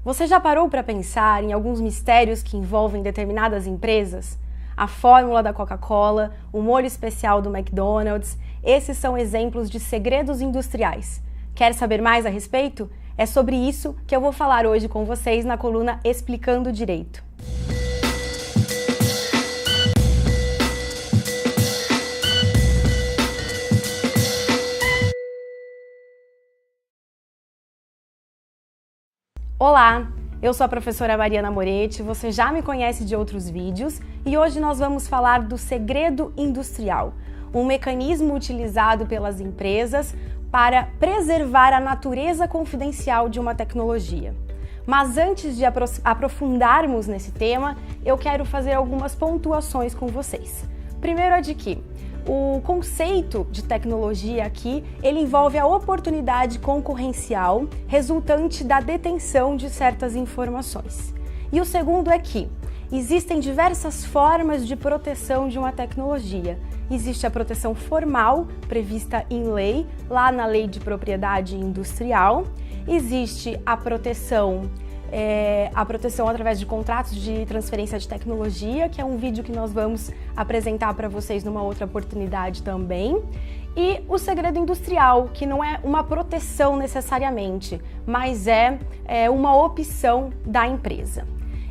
Você já parou para pensar em alguns mistérios que envolvem determinadas empresas? A fórmula da Coca-Cola, o molho especial do McDonald's, esses são exemplos de segredos industriais. Quer saber mais a respeito? É sobre isso que eu vou falar hoje com vocês na coluna Explicando Direito. Olá, eu sou a professora Mariana Moretti, você já me conhece de outros vídeos e hoje nós vamos falar do segredo industrial, um mecanismo utilizado pelas empresas para preservar a natureza confidencial de uma tecnologia. Mas antes de aprofundarmos nesse tema, eu quero fazer algumas pontuações com vocês. Primeiro é de que o conceito de tecnologia aqui, ele envolve a oportunidade concorrencial resultante da detenção de certas informações. E o segundo é que existem diversas formas de proteção de uma tecnologia. Existe a proteção formal, prevista em lei, lá na Lei de Propriedade Industrial. Existe a proteção através de contratos de transferência de tecnologia, que é um vídeo que nós vamos apresentar para vocês numa outra oportunidade também. E o segredo industrial, que não é uma proteção necessariamente, mas é uma opção da empresa.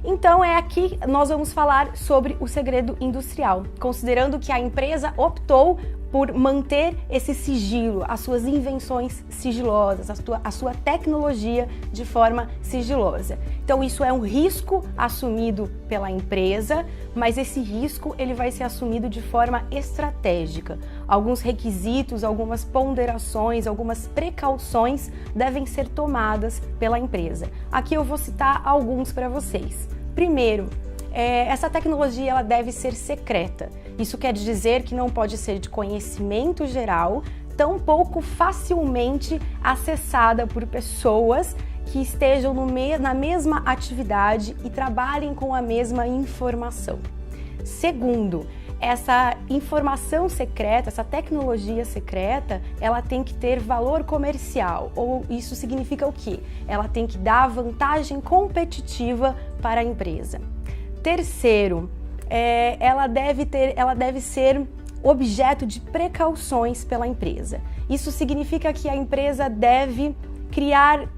Então aqui nós vamos falar sobre o segredo industrial, considerando que a empresa optou por manter esse sigilo, as suas invenções sigilosas, a sua tecnologia de forma sigilosa. Então isso é um risco assumido pela empresa, mas esse risco ele vai ser assumido de forma estratégica. Alguns requisitos, algumas ponderações, algumas precauções devem ser tomadas pela empresa. Aqui eu vou citar alguns para vocês. Primeiro, essa tecnologia ela deve ser secreta. Isso quer dizer que não pode ser de conhecimento geral, tampouco facilmente acessada por pessoas que estejam na mesma atividade e trabalhem com a mesma informação. Segundo, essa informação secreta, essa tecnologia secreta, ela tem que ter valor comercial, ou isso significa o quê? Ela tem que dar vantagem competitiva para a empresa. Terceiro, ela deve ser objeto de precauções pela empresa. Isso significa que a empresa deve criar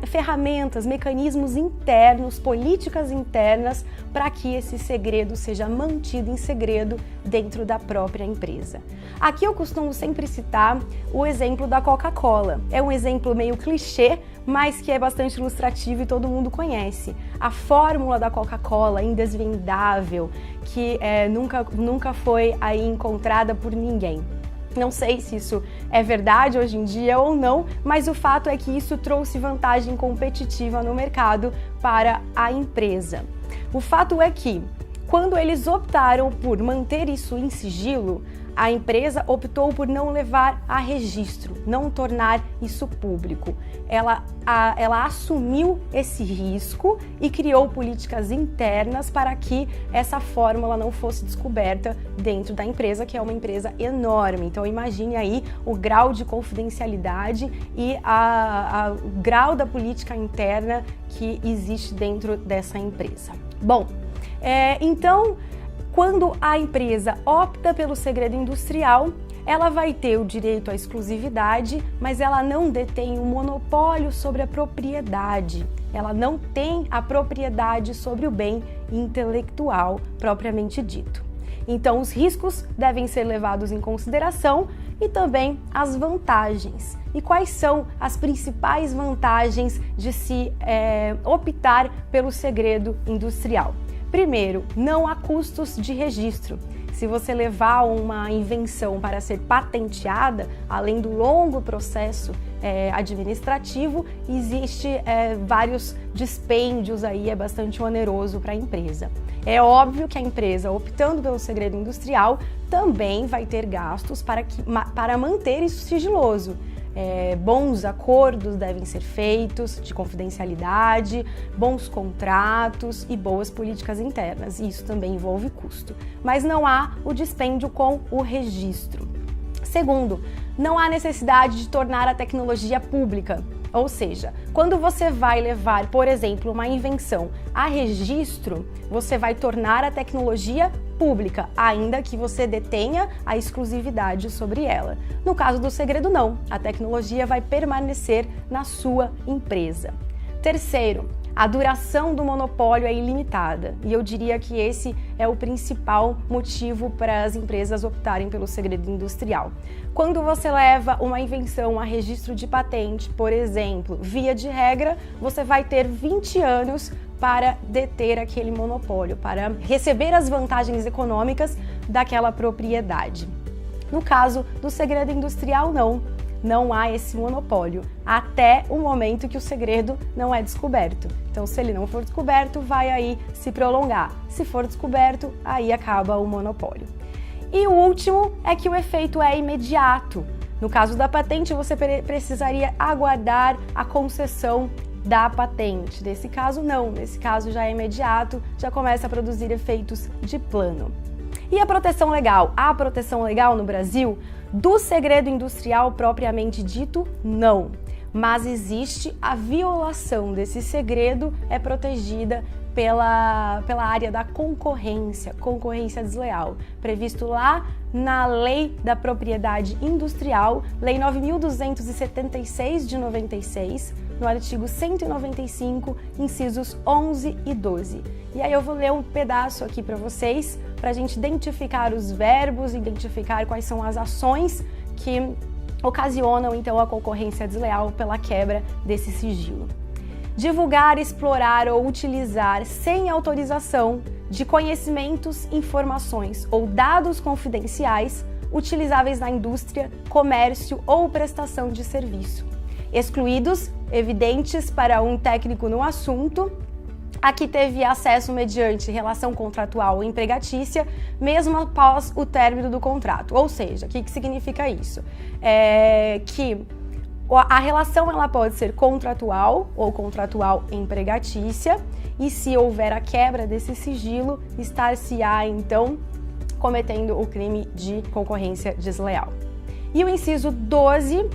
ferramentas, mecanismos internos, políticas internas para que esse segredo seja mantido em segredo dentro da própria empresa. Aqui eu costumo sempre citar o exemplo da Coca-Cola. É um exemplo meio clichê, mas que é bastante ilustrativo e todo mundo conhece. A fórmula da Coca-Cola, indesvendável, que nunca foi aí encontrada por ninguém. Não sei se isso é verdade hoje em dia ou não, mas o fato é que isso trouxe vantagem competitiva no mercado para a empresa. O fato é que, quando eles optaram por manter isso em sigilo, a empresa optou por não levar a registro, não tornar isso público. Ela assumiu esse risco e criou políticas internas para que essa fórmula não fosse descoberta dentro da empresa, que é uma empresa enorme. Então imagine aí o grau de confidencialidade e o grau da política interna que existe dentro dessa empresa. Bom, então, quando a empresa opta pelo segredo industrial, ela vai ter o direito à exclusividade, mas ela não detém o monopólio sobre a propriedade. Ela não tem a propriedade sobre o bem intelectual propriamente dito. Então, os riscos devem ser levados em consideração e também as vantagens. E quais são as principais vantagens de se optar pelo segredo industrial? Primeiro, não há custos de registro. Se você levar uma invenção para ser patenteada, além do longo processo administrativo, existe vários dispêndios aí, é bastante oneroso para a empresa. É óbvio que a empresa, optando pelo segredo industrial, também vai ter gastos para manter isso sigiloso. Bons acordos devem ser feitos de confidencialidade, bons contratos e boas políticas internas. Isso também envolve custo. Mas não há o dispêndio com o registro. Segundo, não há necessidade de tornar a tecnologia pública. Ou seja, quando você vai levar, por exemplo, uma invenção a registro, você vai tornar a tecnologia pública, ainda que você detenha a exclusividade sobre ela. No caso do segredo, não. A tecnologia vai permanecer na sua empresa. Terceiro, a duração do monopólio é ilimitada, e eu diria que esse é o principal motivo para as empresas optarem pelo segredo industrial. Quando você leva uma invenção a registro de patente, por exemplo, via de regra, você vai ter 20 anos para deter aquele monopólio, para receber as vantagens econômicas daquela propriedade. No caso do segredo industrial, não há esse monopólio, até o momento que o segredo não é descoberto. Então, se ele não for descoberto, vai aí se prolongar. Se for descoberto, aí acaba o monopólio. E o último é que o efeito é imediato. No caso da patente, você precisaria aguardar a concessão da patente. Nesse caso, não. Nesse caso, já é imediato, já começa a produzir efeitos de plano. E a proteção legal? A proteção legal no Brasil, do segredo industrial propriamente dito, não. Mas existe a violação desse segredo, é protegida pela área da concorrência desleal, previsto lá na Lei da Propriedade Industrial, Lei 9.276 de 96, no artigo 195, incisos 11 e 12. E aí eu vou ler um pedaço aqui para vocês, para a gente identificar os verbos, identificar quais são as ações que ocasionam então a concorrência desleal pela quebra desse sigilo. Divulgar, explorar ou utilizar sem autorização de conhecimentos, informações ou dados confidenciais utilizáveis na indústria, comércio ou prestação de serviço, excluídos, evidentes para um técnico no assunto, a que teve acesso mediante relação contratual ou empregatícia, mesmo após o término do contrato. Ou seja, o que significa isso? Que a relação ela pode ser contratual ou contratual empregatícia, e se houver a quebra desse sigilo, estar-se-á então cometendo o crime de concorrência desleal. E o inciso 12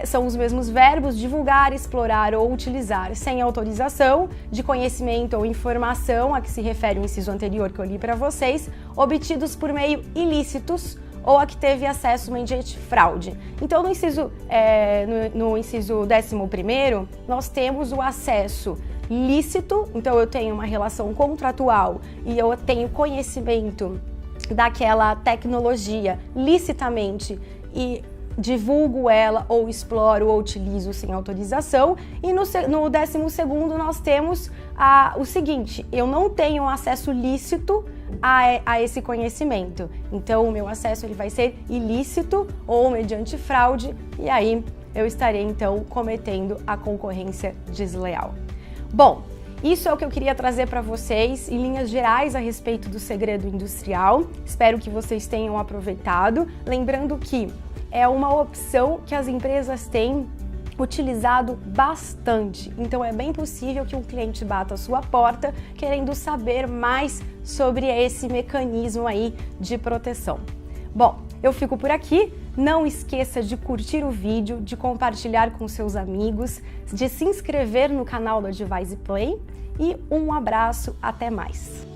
são os mesmos verbos: divulgar, explorar ou utilizar sem autorização de conhecimento ou informação, a que se refere o inciso anterior que eu li para vocês, obtidos por meio ilícitos ou a que teve acesso mediante fraude. Então, no inciso 11º, nós temos o acesso lícito, então eu tenho uma relação contratual e eu tenho conhecimento daquela tecnologia licitamente e divulgo ela ou exploro ou utilizo sem autorização. E no 12º nós temos o seguinte: eu não tenho acesso lícito a esse conhecimento, então o meu acesso ele vai ser ilícito ou mediante fraude, e aí eu estarei então cometendo a concorrência desleal. Bom, isso é o que eu queria trazer para vocês em linhas gerais a respeito do segredo industrial. Espero que vocês tenham aproveitado, lembrando que é uma opção que as empresas têm utilizado bastante, então é bem possível que um cliente bata a sua porta querendo saber mais sobre esse mecanismo aí de proteção. Bom, eu fico por aqui. Não esqueça de curtir o vídeo, de compartilhar com seus amigos, de se inscrever no canal do Advise Play, e um abraço, até mais!